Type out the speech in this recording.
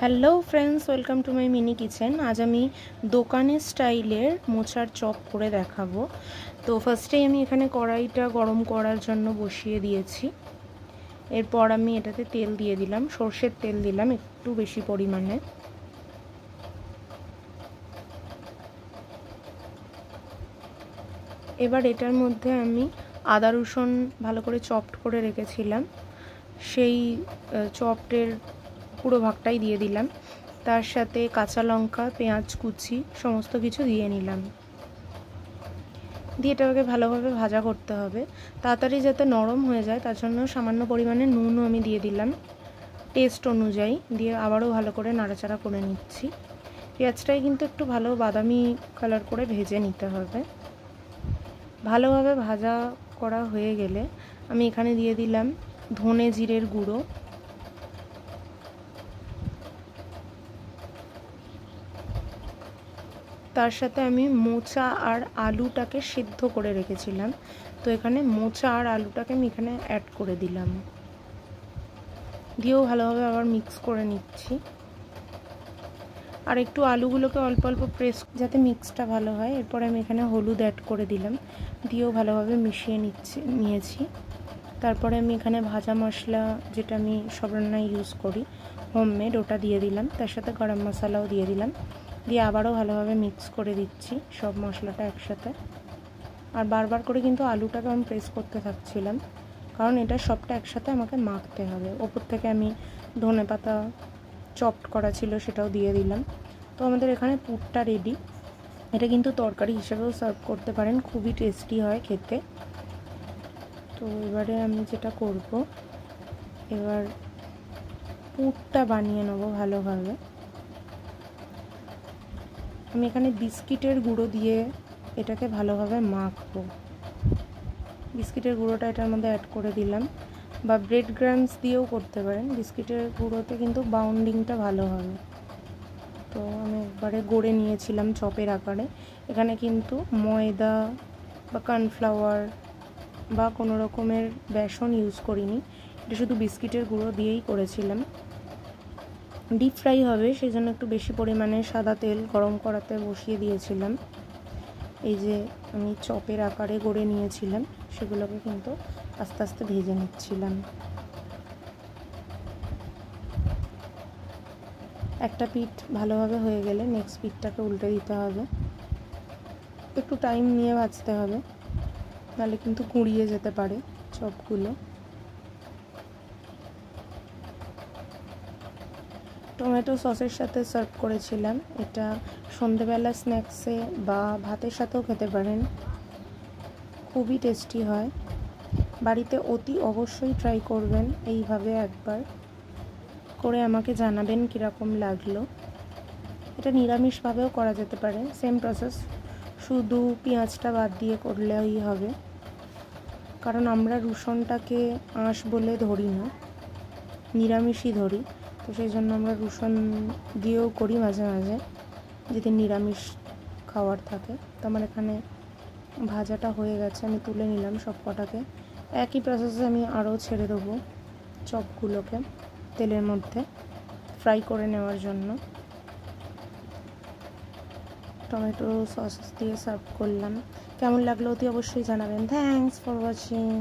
Hello friends, welcome to my mini kitchen. আজ আমি দোকানের স্টাইলের মোচার চপ করে দেখাবো। তো ফার্স্টেই আমি এখানে কড়াইটা গরম করার জন্য বসিয়ে দিয়েছি। এরপর আমি এটাতে তেল দিয়ে দিলাম, সর্ষের তেল দিলাম একটু বেশি পরিমাণে। এবার এটার মধ্যে আমি আদা রসুন ভালো করে চপড করে রেখেছিলাম, সেই চপটের পুরো ভাগটাই দিয়ে দিলাম। তার সাথে কাঁচা লঙ্কা, পেঁয়াজ কুচি সমস্ত কিছু দিয়ে নিলাম। দিয়ে এটাকে ভালোভাবে ভাজা করতে হবে, তাড়াতাড়ি যাতে নরম হয়ে যায়। তার জন্য সামান্য পরিমাণে নুনও আমি দিয়ে দিলাম টেস্ট অনুযায়ী। দিয়ে আবারও ভালো করে নাড়াচাড়া করে নিচ্ছি। পেঁয়াজটাই কিন্তু একটু ভালো বাদামি কালার করে ভেজে নিতে হবে। ভালোভাবে ভাজা করা হয়ে গেলে আমি এখানে দিয়ে দিলাম ধনে জিরের গুঁড়ো, তার সাথে আমি মোচা আর আলুটাকে সিদ্ধ করে রেখেছিলাম। তো এখানে মোচা আর আলুটাকে আমি এখানে অ্যাড করে দিলাম, দিয়েও ভালোভাবে আবার মিক্স করে নিচ্ছি। আর একটু আলুগুলোকে অল্প অল্প প্রেস যাতে মিক্সটা ভালো হয়। এরপর আমি এখানে হলুদ অ্যাড করে দিলাম, দিয়েও ভালোভাবে মিশিয়ে নিয়েছি। তারপরে আমি এখানে ভাজা মশলা, যেটা আমি সব রান্নায় ইউজ করি, হোমমেড, ওটা দিয়ে দিলাম। তার সাথে গরম মশলাও দিয়ে দিলাম, দিয়ে আবারও ভালোভাবে মিক্স করে দিচ্ছি সব মশলাটা একসাথে। আর বারবার করে কিন্তু আলুটাকে আমি প্রেস করতে থাকছিলাম, কারণ এটা সবটা একসাথে আমাকে মাখতে হবে। ওপর থেকে আমি ধনেপাতা চপড করা ছিল সেটাও দিয়ে দিলাম। তো আমাদের এখানে পুরটা রেডি। এটা কিন্তু তরকারি হিসেবেও সার্ভ করতে পারেন, খুবই টেস্টি হয় খেতে। তো এবারে আমি যেটা করব, এবার পুরটা বানিয়ে নেব ভালোভাবে। আমি এখানে বিস্কিটের গুঁড়ো দিয়ে এটাকে ভালোভাবে মাখবো। বিস্কিটের গুঁড়োটা এটার মধ্যে অ্যাড করে দিলাম, বা ব্রেড ক্রাম্বস দিয়েও করতে পারেন। বিস্কিটের গুঁড়োতে কিন্তু বাউন্ডিংটা ভালো হবে। তো আমি একবারে গড়ে নিয়েছিলাম চপের আকারে। এখানে কিন্তু ময়দা বা কর্নফ্লাওয়ার বা কোনো রকমের বেসন ইউজ করিনি, এটা শুধু বিস্কিটের গুঁড়ো দিয়েই করেছিলাম। ডিপ ফ্রাই হবে, সেই জন্য একটু বেশি পরিমাণে সাদা তেল গরম করাতে বসিয়ে দিয়েছিলাম। এই যে আমি চপের আকারে গড়ে নিয়েছিলাম, সেগুলোকে কিন্তু আস্তে আস্তে ভেজে নিচ্ছিলাম। একটা পিঠ ভালোভাবে হয়ে গেলে নেক্সট পিঠটাকে উল্টে দিতে হবে। একটু টাইম নিয়ে ভাজতে হবে, নাহলে কিন্তু গুঁড়িয়ে যেতে পারে চপগুলো। টমেটো সসের সাথে সার্ভ করেছিলাম। এটা সন্ধেবেলা স্ন্যাক্সে বা ভাতের সাথেও খেতে পারেন, খুবই টেস্টি হয়। বাড়িতে অতি অবশ্যই ট্রাই করবেন এইভাবে একবার করে, আমাকে জানাবেন কীরকম লাগলো। এটা নিরামিষভাবেও করা যেতে পারে, সেম প্রসেস, শুধু পেঁয়াজটা বাদ দিয়ে করলেই হবে। কারণ আমরা রসুনটাকে আঁশ বলে ধরি না, নিরামিষই ধরি। তো সেই জন্য আমরা রসুন দিয়েও করি মাঝে মাঝে, যদি নিরামিষ খাওয়ার থাকে। তো আমার এখানে ভাজাটা হয়ে গেছে, আমি তুলে নিলাম সব কটাকে। একই প্রসেসে আমি আরও ছেড়ে দেবো চপগুলোকে তেলের মধ্যে ফ্রাই করে নেওয়ার জন্য। টমেটো সস দিয়ে সার্ভ করলাম। কেমন লাগলো অতি অবশ্যই জানাবেন। Thanks for watching.